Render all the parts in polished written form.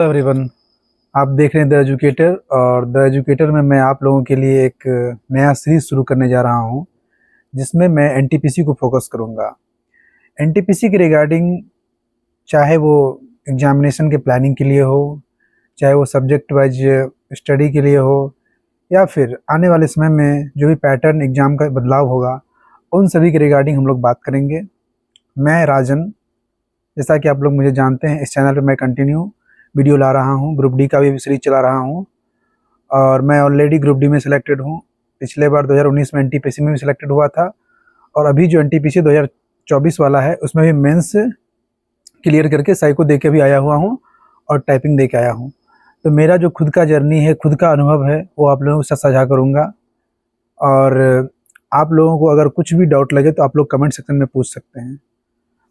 Everyone, आप देख रहे हैं द एजुकेटर। और द एजुकेटर में मैं आप लोगों के लिए एक नया सीरीज शुरू करने जा रहा हूं, जिसमें मैं एनटीपीसी को फोकस करूंगा। एनटीपीसी के रिगार्डिंग, चाहे वो एग्जामिनेशन के प्लानिंग के लिए हो, चाहे वो सब्जेक्ट वाइज स्टडी के लिए हो, या फिर आने वाले समय में जो भी पैटर्न एग्ज़ाम का बदलाव होगा, उन सभी के रिगार्डिंग हम लोग बात करेंगे। मैं राजन, जैसा कि आप लोग मुझे जानते हैं, इस चैनल पर मैं कंटिन्यू वीडियो ला रहा हूँ। ग्रुप डी का भी सीरीज चला रहा हूँ और मैं ऑलरेडी ग्रुप डी में सिलेक्टेड हूँ। पिछले बार 2019 में एनटीपीसी में भी सिलेक्टेड हुआ था, और अभी जो एनटीपीसी 2024 वाला है उसमें भी मेंस क्लियर करके साइको दे के भी आया हुआ हूँ और टाइपिंग दे के आया हूँ। तो मेरा जो खुद का जर्नी है, खुद का अनुभव है, वो आप लोगों के साथ साझा करूँगा। और आप लोगों को अगर कुछ भी डाउट लगे तो आप लोग कमेंट सेक्शन में पूछ सकते हैं।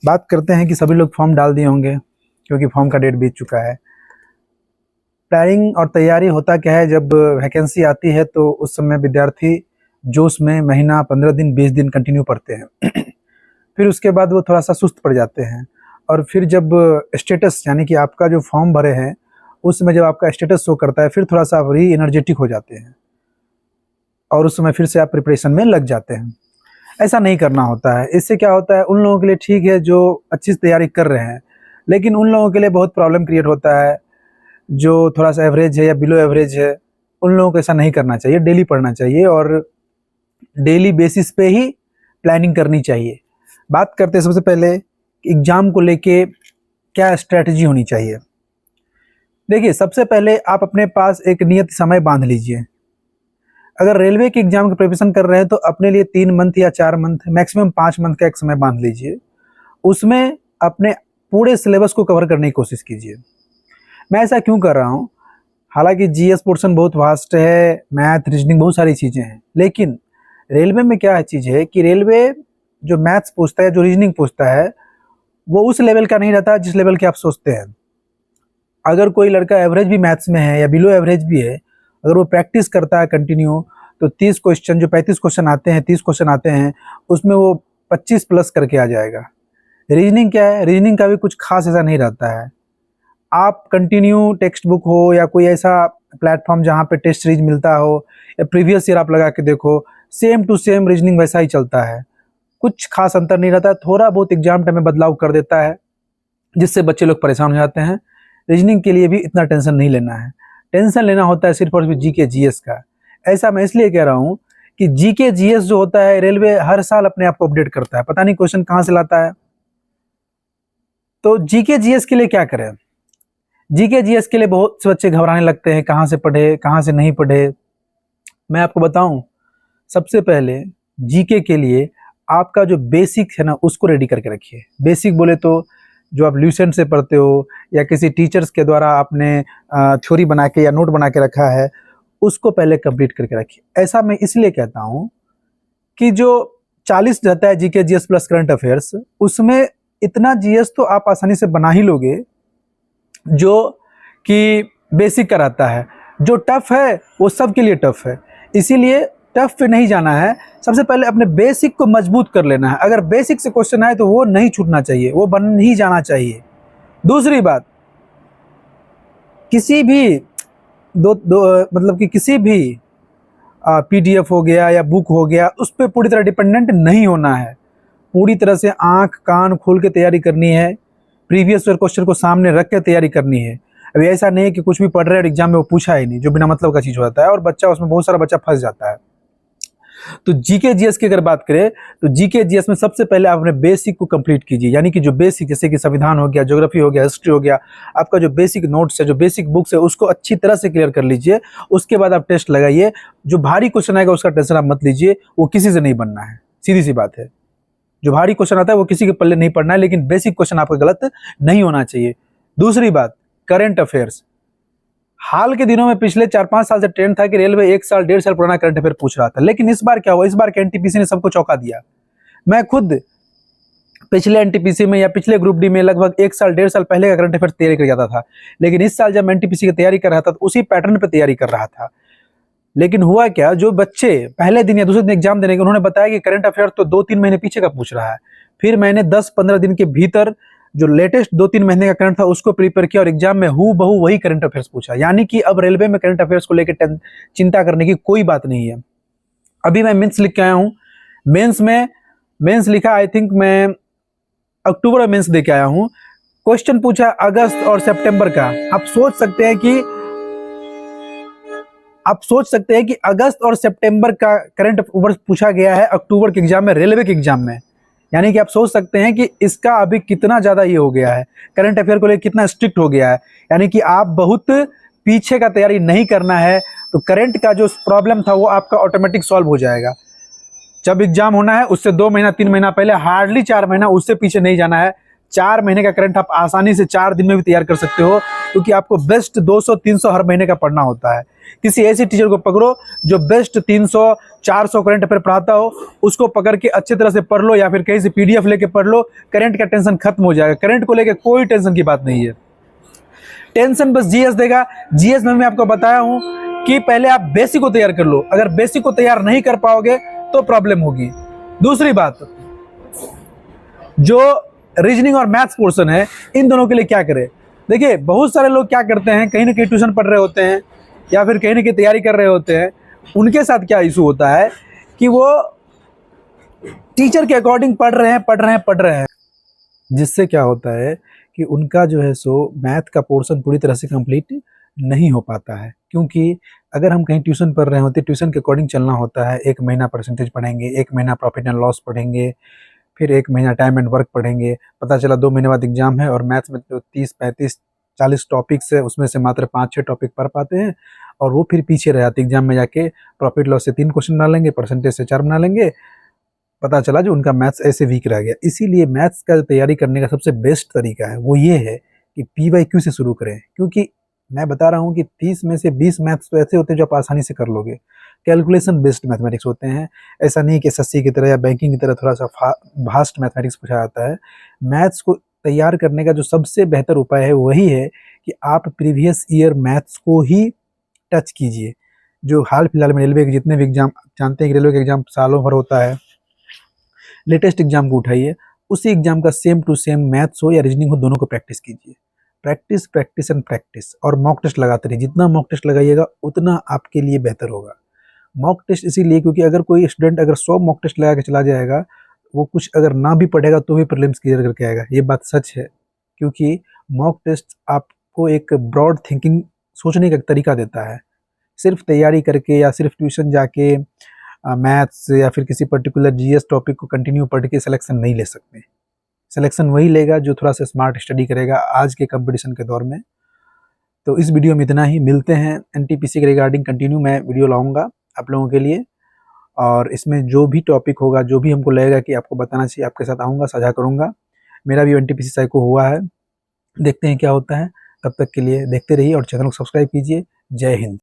बात करते हैं कि सभी लोग फॉर्म डाल दिए होंगे, क्योंकि फॉर्म का डेट बीत चुका है। प्लानिंग और तैयारी होता क्या है, जब वैकेंसी आती है तो उस समय विद्यार्थी जोश में महीना 15 दिन 20 दिन कंटिन्यू पढ़ते हैं फिर उसके बाद वो थोड़ा सा सुस्त पड़ जाते हैं, और फिर जब स्टेटस यानी कि आपका जो फॉर्म भरे हैं उस समय जब आपका स्टेटस शो करता है, फिर थोड़ा सा आप री एनर्जेटिक हो जाते हैं और उस समय फिर से आप प्रिपरेशन में लग जाते हैं। ऐसा नहीं करना होता है। इससे क्या होता है, उन लोगों के लिए ठीक है जो अच्छी से तैयारी कर रहे हैं, लेकिन उन लोगों के लिए बहुत प्रॉब्लम क्रिएट होता है जो थोड़ा सा एवरेज है या बिलो एवरेज है। उन लोगों को ऐसा नहीं करना चाहिए। डेली पढ़ना चाहिए और डेली बेसिस पे ही प्लानिंग करनी चाहिए। बात करते हैं सबसे पहले एग्ज़ाम को लेके क्या स्ट्रेटजी होनी चाहिए। देखिए, सबसे पहले आप अपने पास एक नियत समय बांध लीजिए। अगर रेलवे के एग्ज़ाम की प्रिपरेशन कर रहे हैं तो अपने लिए 3 मंथ या 4 मंथ, मैक्सिमम 5 मंथ का एक समय बांध लीजिए। उसमें अपने पूरे सिलेबस को कवर करने की कोशिश कीजिए। मैं ऐसा क्यों कर रहा हूँ, हालांकि जीएस पोर्शन बहुत वास्ट है, मैथ रीजनिंग बहुत सारी चीज़ें हैं, लेकिन रेलवे में क्या चीज़ है कि रेलवे जो मैथ्स पूछता है, जो रीजनिंग पूछता है, वो उस लेवल का नहीं रहता जिस लेवल के आप सोचते हैं। अगर कोई लड़का एवरेज भी मैथ्स में है या बिलो एवरेज भी है, अगर वो प्रैक्टिस करता है कंटिन्यू, तो 30 क्वेश्चन, जो 35 क्वेश्चन आते हैं, 30 क्वेश्चन आते हैं, उसमें वो 25 प्लस करके आ जाएगा। रीजनिंग क्या है, रीजनिंग का भी कुछ खास ऐसा नहीं रहता है। आप कंटिन्यू टेक्स्ट बुक हो या कोई ऐसा प्लेटफॉर्म जहाँ पे टेस्ट सीरीज मिलता हो, या प्रीवियस ईयर आप लगा के देखो, सेम टू सेम रीजनिंग वैसा ही चलता है। कुछ खास अंतर नहीं रहता। थोड़ा बहुत एग्जाम टाइम में बदलाव कर देता है, जिससे बच्चे लोग परेशान हो जाते हैं। रीजनिंग के लिए भी इतना टेंशन नहीं लेना है। टेंशन लेना होता है सिर्फ और सिर्फ जीके जीएस का। ऐसा मैं इसलिए कह रहा हूँ कि जीके जीएस जो होता है, रेलवे हर साल अपने आप को अपडेट करता है, पता नहीं क्वेश्चन कहाँ से लाता है। तो जीके जीएस के लिए क्या करें। जीके जीएस के लिए बहुत से बच्चे घबराने लगते हैं, कहाँ से पढ़े, कहाँ से नहीं पढ़े। मैं आपको बताऊं, सबसे पहले जीके के लिए आपका जो बेसिक है ना, उसको रेडी करके रखिए। बेसिक बोले तो जो आप ल्यूसेंट से पढ़ते हो या किसी टीचर्स के द्वारा आपने थ्योरी बना के या नोट बना के रखा है, उसको पहले कंप्लीट करके रखिए। ऐसा मैं इसलिए कहता हूँ कि जो 40 रहता है GK GS plus current affairs, उसमें इतना जीएस तो आप आसानी से बना ही लोगे जो कि बेसिक कराता है। जो टफ है वो सबके लिए टफ है, इसीलिए टफ पे नहीं जाना है। सबसे पहले अपने बेसिक को मजबूत कर लेना है। अगर बेसिक से क्वेश्चन आए तो वो नहीं छूटना चाहिए, वो बन ही जाना चाहिए। दूसरी बात, किसी भी मतलब कि किसी भी पीडीएफ हो गया या बुक हो गया, उस पर पूरी तरह डिपेंडेंट नहीं होना है। पूरी तरह से आंख कान खोल के तैयारी करनी है। प्रीवियस ईयर क्वेश्चन को सामने रख के तैयारी करनी है। अभी ऐसा नहीं है कि कुछ भी पढ़ रहे हैं और एग्जाम में वो पूछा ही नहीं, जो बिना मतलब का चीज़ हो जाता है, और बच्चा उसमें बहुत सारा बच्चा फंस जाता है। तो जीके जीएस की अगर बात करें तो जीके जीएस में सबसे पहले आप अपने बेसिक को कंप्लीट कीजिए। यानी कि जो बेसिक, जैसे कि संविधान हो गया, ज्योग्राफी हो गया, हिस्ट्री हो गया, आपका जो बेसिक नोट्स है, जो बेसिक बुक्स है, उसको अच्छी तरह से क्लियर कर लीजिए। उसके बाद आप टेस्ट लगाइए। जो भारी क्वेश्चन आएगा उसका टेंशन आप मत लीजिए, वो किसी से नहीं बनना है, सीधी सी बात है। जो भारी क्वेश्चन आता है वो किसी के पल्ले नहीं पड़ना है, लेकिन बेसिक क्वेश्चन आपका गलत नहीं होना चाहिए। दूसरी बात, करंट अफेयर्स। हाल के दिनों में पिछले 4-5 साल से ट्रेंड था कि रेलवे 1 साल 1.5 साल पुराना करंट अफेयर पूछ रहा था, लेकिन इस बार क्या हुआ, इस बार के एनटीपीसी ने सबको चौंका दिया। मैं खुद पिछले एनटीपीसी में या पिछले ग्रुप डी में लगभग 1 साल 1.5 साल पहले का करंट अफेयर तैयारी कर जाता था, लेकिन इस साल जब मैं एनटीपीसी की तैयारी कर रहा था तो उसी पैटर्न पर तैयारी कर रहा था। लेकिन हुआ क्या, जो बच्चे पहले दिन या दूसरे दिन एग्जाम देने के, उन्होंने बताया कि करंट अफेयर तो 2-3 महीने पीछे का पूछ रहा है। फिर मैंने 10-15 दिन के भीतर जो लेटेस्ट 2-3 महीने का करंट था उसको प्रिपेयर किया और एग्जाम में हूबहू वही करंट अफेयर्स पूछा। यानी कि अब रेलवे में करंट अफेयर्स को लेकर चिंता करने की कोई बात नहीं है। अभी मैं मेंस लिख के आया हूँ। मेंस लिखा, आई थिंक मैं अक्टूबर में मेंस दे के आया हूँ। क्वेश्चन पूछा अगस्त और सितंबर का। आप सोच सकते हैं कि अगस्त और सितंबर का करंट अफेयर्स पूछा गया है अक्टूबर के एग्जाम में, रेलवे के एग्जाम में। यानी कि आप सोच सकते हैं कि इसका अभी कितना ज़्यादा ये हो गया है, करंट अफेयर को लेकर कितना स्ट्रिक्ट हो गया है। यानी कि आप बहुत पीछे का तैयारी नहीं करना है तो करंट का जो प्रॉब्लम था वो आपका ऑटोमेटिक सॉल्व हो जाएगा। जब एग्जाम होना है उससे 2 महीना 3 महीना पहले, हार्डली 4 महीना, उससे पीछे नहीं जाना है। 4 महीने का करंट आप आसानी से 4 दिन में भी तैयार कर सकते हो, क्योंकि आपको बेस्ट 200-300 हर महीने का पढ़ना होता है। किसी ऐसे टीचर को पकड़ो जो बेस्ट 300-400 करंट अफेयर पढ़ाता हो, उसको पकड़ के अच्छे तरह से पढ़ लो, या फिर कहीं से PDF लेके पढ़ लो। करंट का टेंशन खत्म हो जाएगा। करंट को लेकर कोई टेंशन की बात नहीं है। टेंशन बस GS देगा। GS में मैं आपको बताया हूं कि पहले आप बेसिक को तैयार कर लो। अगर बेसिक को तैयार नहीं कर पाओगे तो प्रॉब्लम होगी। दूसरी बात, जो रीजनिंग और मैथ्स पोर्शन है, इन दोनों के लिए क्या करें? देखिए, बहुत सारे लोग क्या करते हैं, कहीं ना कहीं ट्यूशन पढ़ रहे होते हैं या फिर कहीं ना कहीं तैयारी कर रहे होते हैं। उनके साथ क्या इशू होता है कि वो टीचर के अकॉर्डिंग पढ़ रहे हैं, जिससे क्या होता है कि उनका जो है सो मैथ का पोर्शन पूरी तरह से कंप्लीट नहीं हो पाता है। क्योंकि अगर हम कहीं ट्यूशन पढ़ रहे होते, ट्यूशन के अकॉर्डिंग चलना होता है। 1 महीना परसेंटेज पढ़ेंगे, 1 महीना प्रॉफिट एंड लॉस पढ़ेंगे, फिर 1 महीना टाइम एंड वर्क पढ़ेंगे। पता चला 2 महीने बाद एग्जाम है और मैथ्स में तो 30-35-40 टॉपिक्स है, उसमें से मात्र 5-6 टॉपिक पढ़ पाते हैं और वो फिर पीछे रह जाते। एग्जाम में जाके प्रॉफिट लॉस से 3 क्वेश्चन बना लेंगे, परसेंटेज से 4 बना लेंगे। पता चला जो उनका मैथ्स ऐसे वीक रह गया। इसीलिए मैथ्स का तैयारी करने का सबसे बेस्ट तरीका है वो ये है कि PYQ से शुरू करें। क्योंकि मैं बता रहा हूँ कि 30 में से 20 मैथ्स तो ऐसे होते हैं जो आप आसानी से कर लोगे। कैलकुलेशन बेस्ड मैथमेटिक्स होते हैं। ऐसा नहीं कि SSC की तरह या बैंकिंग की तरह थोड़ा सा भास्ट मैथमेटिक्स पूछा जाता है। मैथ्स को तैयार करने का जो सबसे बेहतर उपाय है वही है कि आप प्रीवियस ईयर मैथ्स को ही टच कीजिए। जो हाल फिलहाल में रेलवे के जितने भी एग्जाम, जानते हैं कि रेलवे का एग्जाम सालों भर होता है, लेटेस्ट एग्जाम को उठाइए, उसी एग्जाम का सेम टू सेम मैथ्स हो या रीजनिंग हो, दोनों को प्रैक्टिस कीजिए। प्रैक्टिस एंड प्रैक्टिस, और मॉक टेस्ट लगाते रहिए। जितना मॉक टेस्ट लगाइएगा उतना आपके लिए बेहतर होगा। मॉक टेस्ट इसीलिए क्योंकि अगर कोई स्टूडेंट अगर 100 मॉक टेस्ट लगा के चला जाएगा, वो कुछ अगर ना भी पढ़ेगा तो भी प्रीलिम्स क्लियर करके आएगा। ये बात सच है, क्योंकि मॉक टेस्ट आपको एक ब्रॉड थिंकिंग, सोचने का तरीका देता है। सिर्फ तैयारी करके या सिर्फ ट्यूशन जाके मैथ्स या फिर किसी पर्टिकुलर GS टॉपिक को कंटिन्यू पढ़ के सिलेक्शन नहीं ले सकते। सिलेक्शन वही लेगा जो थोड़ा सा स्मार्ट स्टडी करेगा आज के कंपटीशन के दौर में। तो इस वीडियो में इतना ही। मिलते हैं NTPC के रिगार्डिंग कंटिन्यू मैं वीडियो लाऊंगा आप लोगों के लिए, और इसमें जो भी टॉपिक होगा, जो भी हमको लगेगा कि आपको बताना चाहिए, आपके साथ आऊँगा, साझा करूँगा। मेरा भी NTPC साइको हुआ है, देखते हैं क्या होता है। तब तक के लिए देखते रहिए और चैनल को सब्सक्राइब कीजिए। जय हिंद।